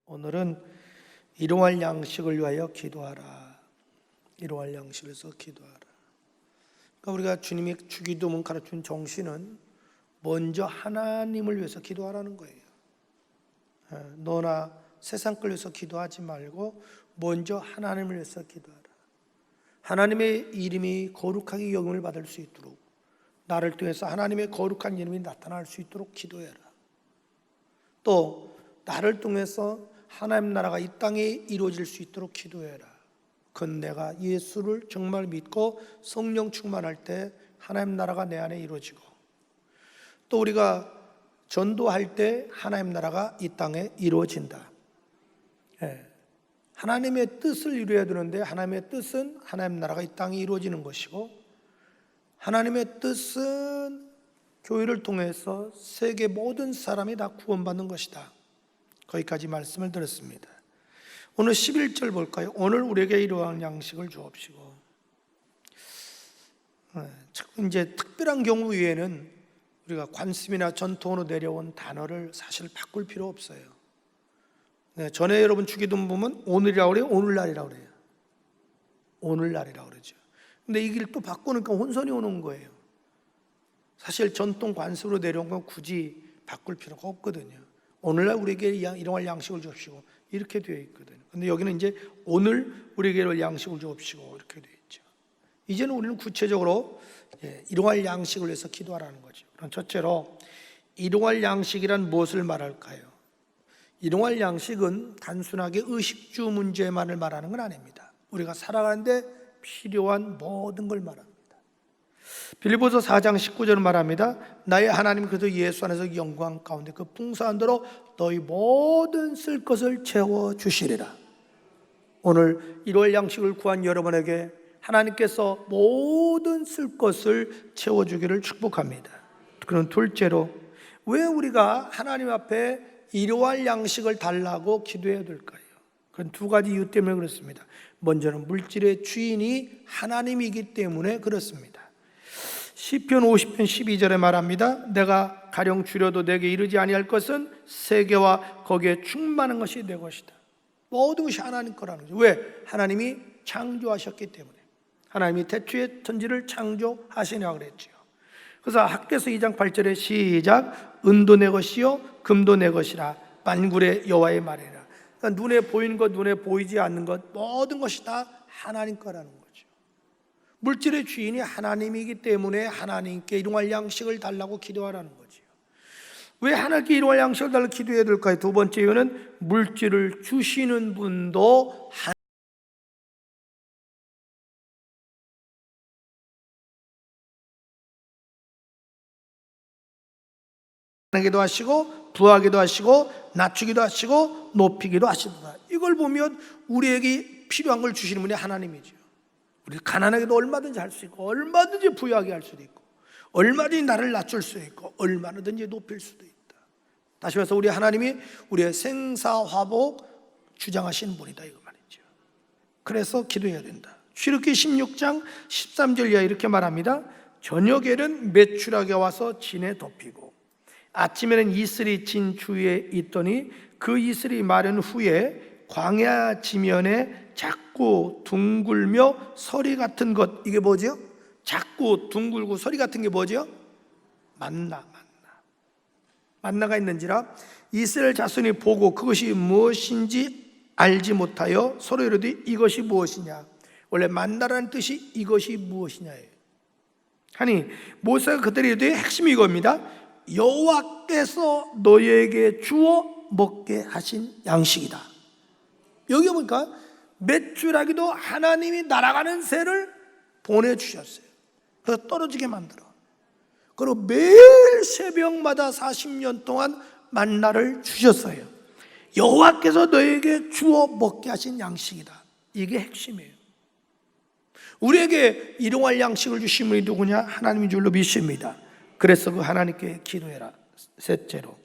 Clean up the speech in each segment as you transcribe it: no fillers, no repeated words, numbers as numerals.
오늘은 일용할 양식을 위하여 기도하라. 일용할 양식을 위해서 기도하라. 그러니까 우리가 주님이 주기도문 가르친 정신은 먼저 하나님을 위해서 기도하라는 거예요. 너나 세상 걸 위해서 기도하지 말고 먼저 하나님을 위해서 기도하라. 하나님의 이름이 거룩하게 여김을 받을 수 있도록, 나를 통해서 하나님의 거룩한 이름이 나타날 수 있도록 기도해라. 또 나를 통해서 하나님 나라가 이 땅에 이루어질 수 있도록 기도해라. 그건 내가 예수를 정말 믿고 성령 충만할 때 하나님 나라가 내 안에 이루어지고, 또 우리가 전도할 때 하나님 나라가 이 땅에 이루어진다. 하나님의 뜻을 이루어야 되는데 하나님의 뜻은 하나님 나라가 이 땅에 이루어지는 것이고, 하나님의 뜻은 교회를 통해서 세계 모든 사람이 다 구원받는 것이다. 거기까지 말씀을 드렸습니다. 오늘 11절 볼까요? 오늘 우리에게 일용할 양식을 주옵시고. 이제 특별한 경우 외에는 우리가 관습이나 전통으로 내려온 단어를 사실 바꿀 필요 없어요. 전에 여러분 주기도문 보면 오늘이라고 그래요? 오늘날이라고 그래요. 오늘날이라고 그러죠. 근데 이걸 또 바꾸니까 혼선이 오는 거예요. 사실 전통 관습으로 내려온 건 굳이 바꿀 필요가 없거든요. 오늘날 우리에게 일용할 양식을 주옵시고 이렇게 되어 있거든요. 근데 여기는 이제 오늘 우리에게 양식을 주옵시고 이렇게 되어 있죠. 이제는 우리는 구체적으로 일용할 양식을 위해서 기도하라는 거죠. 그럼 첫째로 일용할 양식이란 무엇을 말할까요? 일용할 양식은 단순하게 의식주 문제만을 말하는 건 아닙니다. 우리가 살아가는데 필요한 모든 걸 말합니다. 빌립보서 4장 19절은 말합니다. 나의 하나님 그리스도 예수 안에서 영광 가운데 그 풍성한 대로 너희 모든 쓸 것을 채워주시리라. 오늘 일용할 양식을 구한 여러분에게 하나님께서 모든 쓸 것을 채워주기를 축복합니다. 그럼 둘째로, 왜 우리가 하나님 앞에 일용할 양식을 달라고 기도해야 될까요? 그건 두 가지 이유 때문에 그렇습니다. 먼저는 물질의 주인이 하나님이기 때문에 그렇습니다. 시편 50편 12절에 말합니다. 내가 가령 줄여도 내게 이르지 아니할 것은 세계와 거기에 충만한 것이 내 것이다. 모든 것이 하나님 거라는 거죠. 왜? 하나님이 창조하셨기 때문에. 하나님이 태초에 천지를 창조하시냐고 그랬죠. 그래서 학개서 2장 8절에 시작, 은도 내 것이요 금도 내 것이라 만군의 여호와의 말이라. 그러니까 눈에 보이는 것, 눈에 보이지 않는 것, 모든 것이 다 하나님 거라는 거죠. 물질의 주인이 하나님이기 때문에 하나님께 일용할 양식을 달라고 기도하라는 거죠. 왜 하나님께 일용할 양식을 달라고 기도해야 될까요? 두 번째 이유는 물질을 주시는 분도 하기도 하시고 부하기도 하시고 낮추기도 하시고 높이기도 하시도다. 이걸 보면 우리에게 필요한 걸 주시는 분이 하나님이죠. 우리 가난하게도 얼마든지 할 수 있고, 얼마든지 부유하게 할 수도 있고, 얼마든지 나를 낮출 수 있고, 얼마든지 높일 수도 있다. 다시 말해서 우리 하나님이 우리의 생사화복 주장하시는 분이다 이거 말이죠. 그래서 기도해야 된다. 출애굽기 16장 13절 이하 이렇게 말합니다. 저녁에는 메추라기가 와서 진에 덮이고 아침에는 이슬이 진 주위에 있더니 그 이슬이 마른 후에 광야 지면에 작고 둥글며 서리 같은 것, 이게 뭐죠? 작고 둥글고 서리 같은 게 뭐죠? 만나가 있는지라 이스라엘 자손이 보고 그것이 무엇인지 알지 못하여 서로 이르되 이것이 무엇이냐. 원래 만나라는 뜻이 이것이 무엇이냐예요. 하니 모세가 그들이 이르되 핵심이 이겁니다. 여호와께서 너희에게 주어 먹게 하신 양식이다. 여기 보니까 메추라기도 하나님이 날아가는 새를 보내주셨어요. 그래서 떨어지게 만들어. 그리고 매일 새벽마다 40년 동안 만나를 주셨어요. 여호와께서 너에게 주어 먹게 하신 양식이다. 이게 핵심이에요. 우리에게 일용할 양식을 주신 분이 누구냐? 하나님인 줄로 믿습니다. 그래서 그 하나님께 기도해라. 셋째로,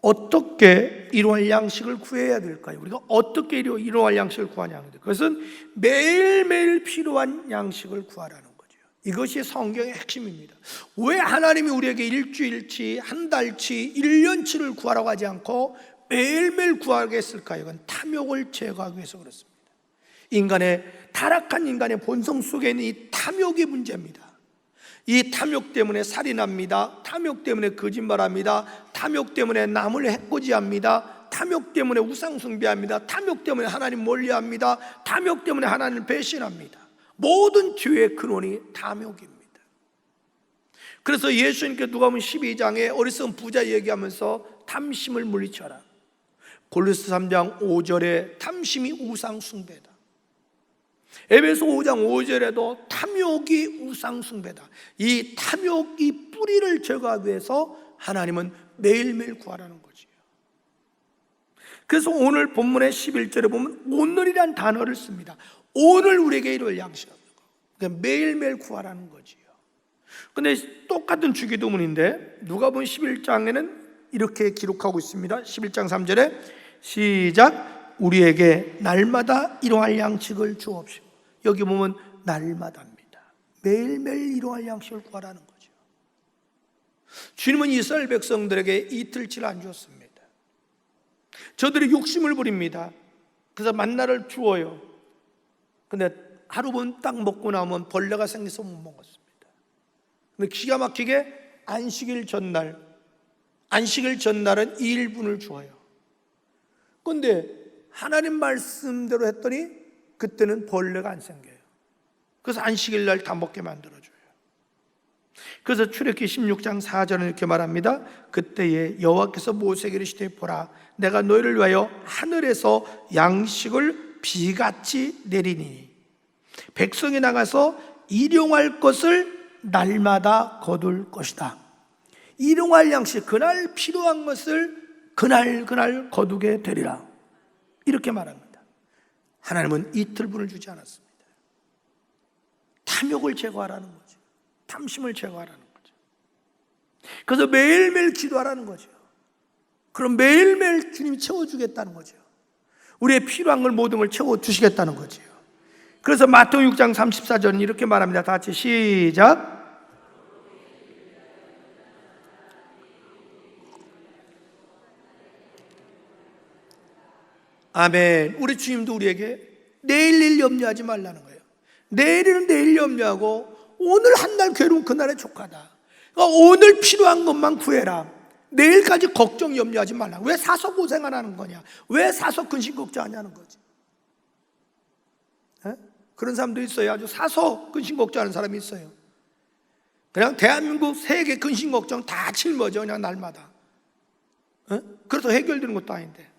어떻게 일용할 양식을 구해야 될까요? 우리가 어떻게 일용할 양식을 구하냐? 그것은 매일매일 필요한 양식을 구하라는 거죠. 이것이 성경의 핵심입니다. 왜 하나님이 우리에게 일주일치, 한 달치, 1년치를 구하라고 하지 않고 매일매일 구하게 했을까요? 이건 탐욕을 제거하기 위해서 그렇습니다. 타락한 인간의 본성 속에 있는 이 탐욕이 문제입니다. 이 탐욕 때문에 살인합니다. 탐욕 때문에 거짓말합니다. 탐욕 때문에 남을 해코지합니다. 탐욕 때문에 우상 숭배합니다. 탐욕 때문에 하나님 멀리합니다. 탐욕 때문에 하나님을 배신합니다. 모든 죄의 근원이 탐욕입니다. 그래서 예수님께 누가복음 12장에 어리석은 부자 얘기하면서 탐심을 물리쳐라. 골로새 3장 5절에 탐심이 우상 숭배다. 에베소 5장 5절에도 탐욕이 우상 숭배다. 이 탐욕이 뿌리를 제거하기 위해서 하나님은 매일매일 구하라는 거지요. 그래서 오늘 본문의 11절에 보면 오늘이란 단어를 씁니다. 오늘 우리에게 이룰 양식을 그러니까 매일매일 구하라는 거지요. 근데 똑같은 주기도문인데 누가복음 11장에는 이렇게 기록하고 있습니다. 11장 3절에 시작. 우리에게 날마다 일용할 양식을 주옵시오. 여기 보면 날마다입니다. 매일매일 일용할 양식을 구하라는 거죠. 주님은 이스라엘 백성들에게 이틀치를 안 주었습니다. 저들이 욕심을 부립니다. 그래서 만나를 주어요. 근데 하루분 딱 먹고 나면 벌레가 생겨서 못 먹었습니다. 근데 기가 막히게 안식일 전날은 2일분을 주어요. 근데 하나님 말씀대로 했더니 그때는 벌레가 안 생겨요. 그래서 안식일 날 다 먹게 만들어줘요. 그래서 출애굽기 16장 4절은 이렇게 말합니다. 그때에 여호와께서 모세에게 이르시되 보라 내가 너희를 위하여 하늘에서 양식을 비같이 내리니 백성이 나가서 일용할 것을 날마다 거둘 것이다. 일용할 양식, 그날 필요한 것을 그날 거두게 되리라. 이렇게 말합니다. 하나님은 이틀분을 주지 않았습니다. 탐욕을 제거하라는 거죠. 탐심을 제거하라는 거죠. 그래서 매일매일 기도하라는 거죠. 그럼 매일매일 주님이 채워주겠다는 거죠. 우리의 필요한 걸 모든 걸 채워주시겠다는 거죠. 그래서 마태복음 6장 34절은 이렇게 말합니다. 다 같이 시작. 아멘. 우리 주님도 우리에게 내일 일 염려하지 말라는 거예요. 내일은 내일 염려하고 오늘 한 날 괴로운 그날에 족하다. 그러니까 오늘 필요한 것만 구해라. 내일까지 걱정 염려하지 말라. 왜 사서 고생 안 하는 거냐? 왜 사서 근심 걱정하냐는 거지. 에? 그런 사람도 있어요. 아주 사서 근심 걱정하는 사람이 있어요. 그냥 대한민국 세계 근심 걱정 다 짊어져 그냥 날마다. 에? 그래서 해결되는 것도 아닌데.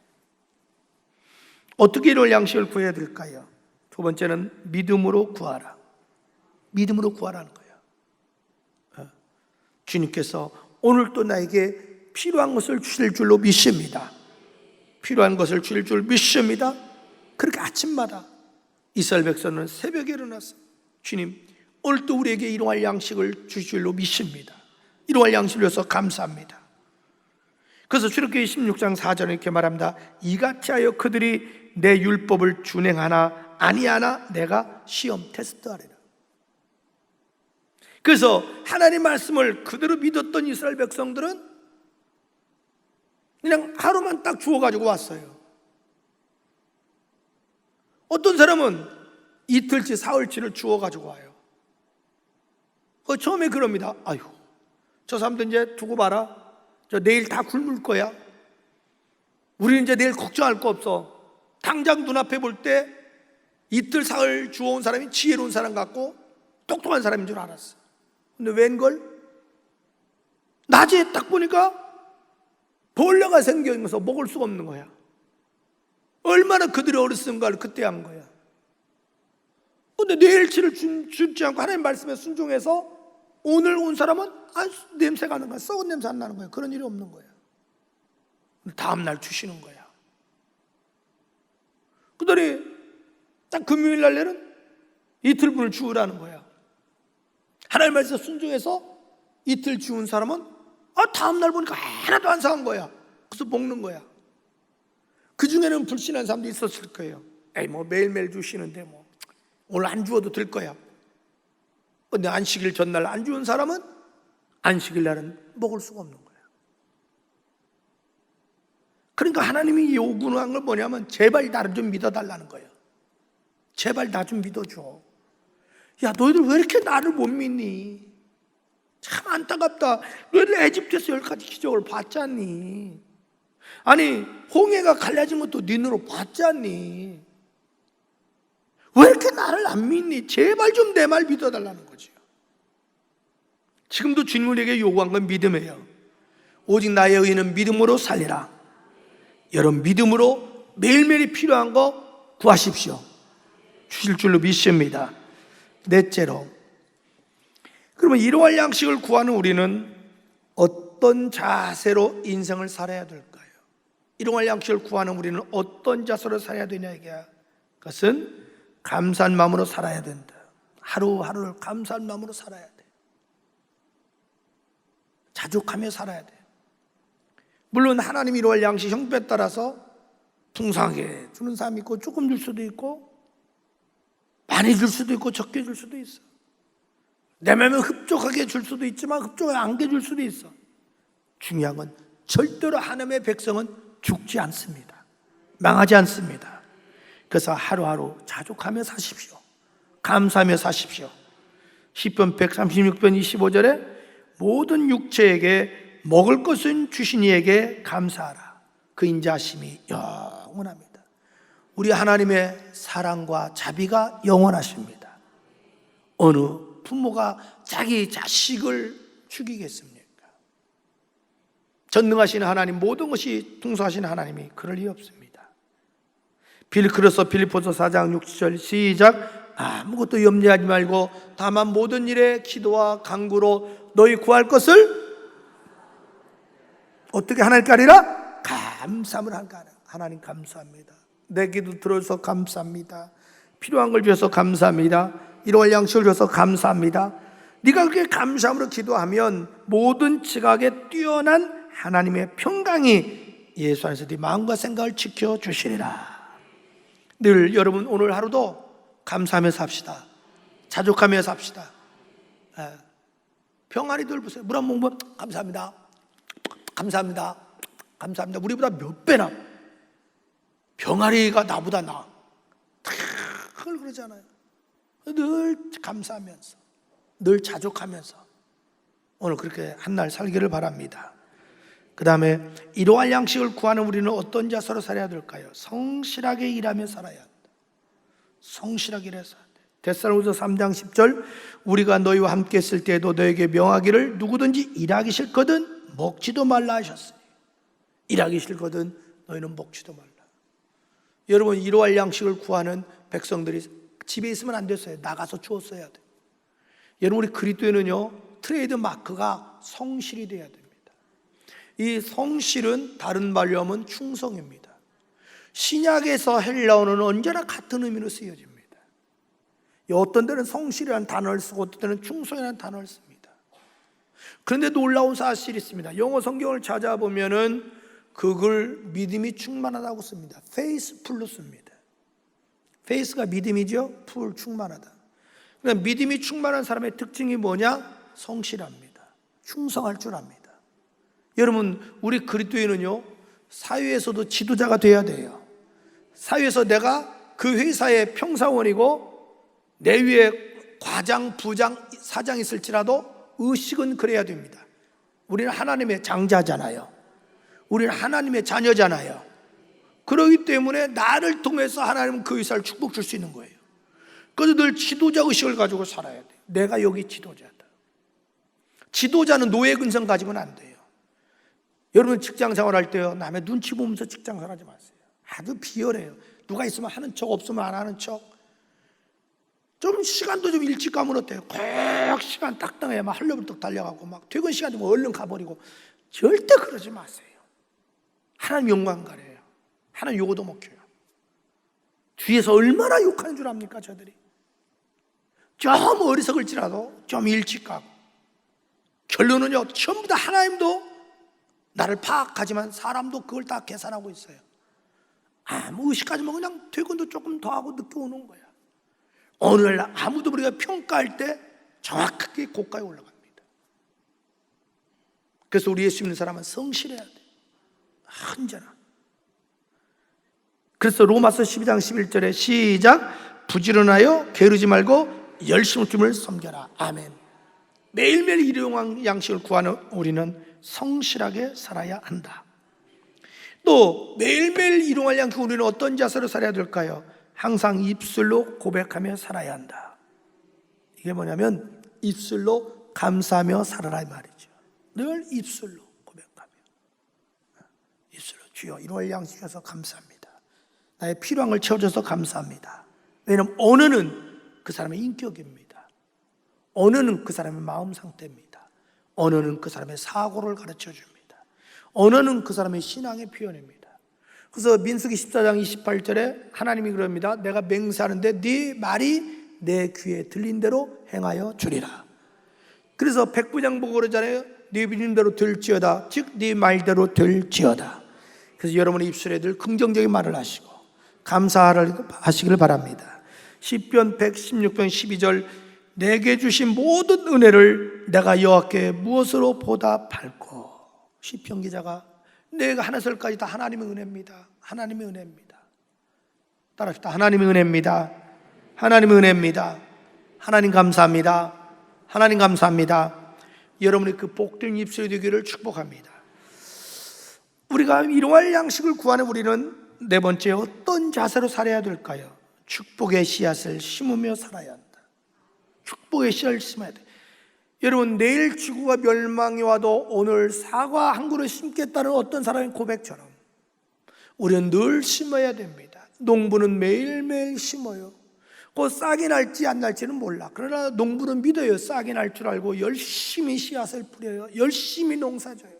어떻게 이럴 양식을 구해야 될까요? 두 번째는 믿음으로 구하라. 믿음으로 구하라는 거예요. 주님께서 오늘 또 나에게 필요한 것을 주실 줄로 믿습니다. 필요한 것을 주실 줄 믿습니다. 그렇게 아침마다 이스라엘 백성은 새벽에 일어나서 주님 오늘 또 우리에게 일용할 양식을 주실 줄로 믿습니다. 일용할 양식을 위해서 감사합니다. 그래서 출애굽기 16장 4절에 이렇게 말합니다. 이같이 하여 그들이 내 율법을 준행하나 아니하나 내가 시험 테스트하리라. 그래서 하나님 말씀을 그대로 믿었던 이스라엘 백성들은 그냥 하루만 딱 주워가지고 왔어요. 어떤 사람은 이틀치 사흘치를 주워가지고 와요. 처음에 그럽니다. 아유, 저 사람들 이제 두고 봐라. 저 내일 다 굶을 거야. 우리는 이제 내일 걱정할 거 없어. 당장 눈앞에 볼 때 이틀 사흘 주워온 사람이 지혜로운 사람 같고 똑똑한 사람인 줄 알았어. 근데 웬걸? 낮에 딱 보니까 벌레가 생겨서 먹을 수가 없는 거야. 얼마나 그들이 어렸은가를 그때 한 거야. 근데 내일치를 주지 않고 하나님 말씀에 순종해서 오늘 온 사람은 냄새가 나는 거야. 썩은 냄새 안 나는 거야. 그런 일이 없는 거야. 다음날 주시는 거야. 그들이 딱 금요일 날에는 이틀분을 주우라는 거야. 하나님 말씀 순종해서 이틀 주운 사람은 다음날 보니까 하나도 안 상한 거야. 그래서 먹는 거야. 그 중에는 불신한 사람도 있었을 거예요. 에이 뭐 매일매일 주시는데 뭐 오늘 안 주워도 될 거야. 근데 안식일 전날 안 주운 사람은 안식일 날은 먹을 수가 없는 거야. 그러니까 하나님이 요구하는 건 뭐냐면 제발 나를 좀 믿어달라는 거예요. 제발 나 좀 믿어줘. 야, 너희들 왜 이렇게 나를 못 믿니? 참 안타깝다. 너희들 에집트에서 10가지 기적을 봤잖니? 아니, 홍해가 갈라진 것도 네 눈으로 봤잖니? 왜 이렇게 나를 안 믿니? 제발 좀 내 말 믿어달라는 거죠. 지금도 주님에게 요구한 건 믿음이에요. 오직 나의 의인은 믿음으로 살리라. 여러분, 믿음으로 매일매일 필요한 거 구하십시오. 주실 줄로 믿습니다. 넷째로, 그러면 일용할 양식을 구하는 우리는 어떤 자세로 인생을 살아야 될까요? 일용할 양식을 구하는 우리는 어떤 자세로 살아야 되냐, 이게 그것은 감사한 마음으로 살아야 된다. 하루하루를 감사한 마음으로 살아야 돼. 자족하며 살아야 돼. 물론 하나님이 일용할 양식 형편에 따라서 풍성하게 주는 사람이 있고 조금 줄 수도 있고 많이 줄 수도 있고 적게 줄 수도 있어. 내 마음에 흡족하게 줄 수도 있지만 흡족하게 안 줄 수도 있어. 중요한 건 절대로 하나님의 백성은 죽지 않습니다. 망하지 않습니다. 그래서 하루하루 자족하며 사십시오. 감사하며 사십시오. 시편 136편 25절에 모든 육체에게 먹을 것은 주신 이에게 감사하라. 그 인자하심이 영원합니다. 우리 하나님의 사랑과 자비가 영원하십니다. 어느 부모가 자기 자식을 죽이겠습니까? 전능하신 하나님, 모든 것이 풍성하신 하나님이 그럴 리 없습니다. 그래서 빌립보서 4장 6절 시작. 아무것도 염려하지 말고 다만 모든 일에 기도와 간구로 너희 구할 것을 어떻게 하나님께 하리라? 감사함을 하니까. 하나님 감사합니다. 내 기도 들어서 감사합니다. 필요한 걸 주셔서 감사합니다. 일용할 양식을 줘서 감사합니다. 네가 그렇게 감사함으로 기도하면 모든 지각에 뛰어난 하나님의 평강이 예수 안에서 네 마음과 생각을 지켜주시리라. 늘 여러분 오늘 하루도 감사하며 삽시다. 자족하며 삽시다. 병아리들 보세요. 물 한 모금 감사합니다. 감사합니다. 감사합니다. 우리보다 몇 배나 병아리가 나보다 나아. 그걸 그러잖아요. 늘 감사하면서 늘 자족하면서 오늘 그렇게 한날 살기를 바랍니다. 그 다음에 일용할 양식을 구하는 우리는 어떤 자세로 살아야 될까요? 성실하게 일하며 살아야 한다. 성실하게 일해서 데살로니가서 3장 10절 우리가 너희와 함께 있을 때에도 너에게 명하기를 누구든지 일하기 싫거든 먹지도 말라 하셨으니 일하기 싫거든 너희는 먹지도 말라. 여러분 일용할 양식을 구하는 백성들이 집에 있으면 안 됐어요. 나가서 주었어야 돼. 여러분 우리 그리스도인은요 트레이드 마크가 성실이 돼야 됩니다. 이 성실은 다른 말로 하면 충성입니다. 신약에서 헬라어는 언제나 같은 의미로 쓰여집니다. 어떤 데는 성실이라는 단어를 쓰고 어떤 데는 충성이라는 단어를 씁니다. 그런데 놀라운 사실이 있습니다. 영어 성경을 찾아보면은 그걸 믿음이 충만하다고 씁니다. faithful로 씁니다. faith가 믿음이죠. full 충만하다. 그러니까 믿음이 충만한 사람의 특징이 뭐냐? 성실합니다. 충성할 줄 압니다. 여러분 우리 그리스도인은요 사회에서도 지도자가 돼야 돼요. 사회에서 내가 그 회사의 평사원이고 내 위에 과장, 부장, 사장 있을지라도 의식은 그래야 됩니다. 우리는 하나님의 장자잖아요. 우리는 하나님의 자녀잖아요. 그렇기 때문에 나를 통해서 하나님은 그 회사를 축복 줄 수 있는 거예요. 그래서 늘 지도자 의식을 가지고 살아야 돼요. 내가 여기 지도자다. 지도자는 노예 근성 가지고는 안 돼요. 여러분 직장 생활할 때요 남의 눈치 보면서 직장 생활하지 마세요. 아주 비열해요. 누가 있으면 하는 척 없으면 안 하는 척. 좀 시간도 좀 일찍 가면 어때요? 꼭 시간 딱딱해야 막 헐레벌떡 달려가고 막 퇴근 시간 되면 얼른 가버리고. 절대 그러지 마세요. 하나님 영광 가려요. 하나님 요거도 먹혀요. 뒤에서 얼마나 욕하는 줄 압니까 저들이? 좀 어리석을지라도 좀 일찍 가고 결론은요 전부 다 하나님도 나를 파악하지만 사람도 그걸 다 계산하고 있어요. 아무 의식하지 마. 그냥 퇴근도 조금 더 하고 늦게 오는 거야. 오늘날 아무도 우리가 평가할 때 정확하게 고가에 올라갑니다. 그래서 우리 예수 믿는 사람은 성실해야 돼. 언제나 그래서 로마서 12장 11절에 시작, 부지런하여 게으르지 말고 열심히 주님을 섬겨라. 아멘. 매일매일 일용할 양식을 구하는 우리는 성실하게 살아야 한다. 또 매일매일 일용할 양식, 우리는 어떤 자세로 살아야 될까요? 항상 입술로 고백하며 살아야 한다. 이게 뭐냐면 입술로 감사하며 살아라 이 말이죠. 늘 입술로 고백하며, 입술로 주여 일용할 양식에서 감사합니다. 나의 필요한 걸 채워줘서 감사합니다. 왜냐하면 언어는 그 사람의 인격입니다. 언어는 그 사람의 마음 상태입니다. 언어는 그 사람의 사고를 가르쳐 줍니다. 언어는 그 사람의 신앙의 표현입니다. 그래서 민수기 14장 28절에 하나님이 그럽니다. 내가 맹세하는데 네 말이 내 귀에 들린 대로 행하여 주리라. 그래서 백부장보고 그러잖아요. 네 비린대로 될지어다. 즉 네 말대로 될지어다. 그래서 여러분의 입술에 늘 긍정적인 말을 하시고 감사하시기를 바랍니다. 시편 116편 12절, 내게 주신 모든 은혜를 내가 여호와께 무엇으로 보답할꼬. 시편 기자가 내가 하나설까지 다 하나님의 은혜입니다. 하나님의 은혜입니다. 따라합시다. 하나님의 은혜입니다. 하나님의 은혜입니다. 하나님 감사합니다. 하나님 감사합니다. 여러분의 그 복된 입술이 되기를 축복합니다. 우리가 일용할 양식을 구하는 우리는 네 번째, 어떤 자세로 살아야 될까요? 축복의 씨앗을 심으며 살아야 한다. 축복의 씨앗을 심어야 돼. 여러분, 내일 지구가 멸망이 와도 오늘 사과 한 그루 심겠다는 어떤 사람의 고백처럼 우리는 늘 심어야 됩니다. 농부는 매일매일 심어요. 그 싹이 날지 안 날지는 몰라. 그러나 농부는 믿어요. 싹이 날 줄 알고 열심히 씨앗을 뿌려요. 열심히 농사져요.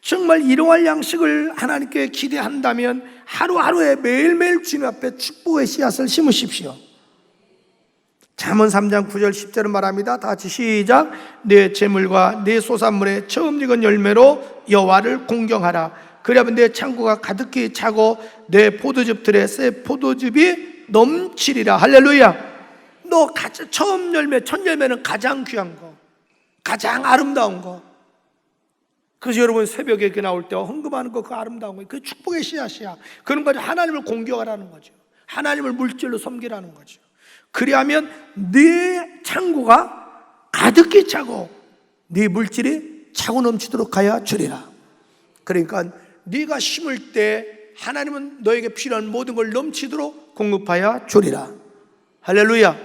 정말 일용할 양식을 하나님께 기대한다면 하루하루에 매일매일 주님 앞에 축복의 씨앗을 심으십시오. 잠언 3장 9절 10절은 말합니다. 다 같이 시작. 내 재물과 내 소산물의 처음 익은 열매로 여호와를 공경하라. 그러면 내 창고가 가득히 차고 내 포도즙들에 새 포도즙이 넘치리라. 할렐루야. 너 처음 열매, 첫 열매는 가장 귀한 거, 가장 아름다운 거. 그래서 여러분 새벽에 이렇게 나올 때 헌금하는 거, 그 아름다운 거, 그 축복의 씨앗이야. 그런 거죠. 하나님을 공경하라는 거죠. 하나님을 물질로 섬기라는 거죠. 그리하면 네 창고가 가득히 차고 네 물질이 차고 넘치도록 하여 주리라. 그러니까 네가 심을 때 하나님은 너에게 필요한 모든 걸 넘치도록 공급하여 주리라. 할렐루야.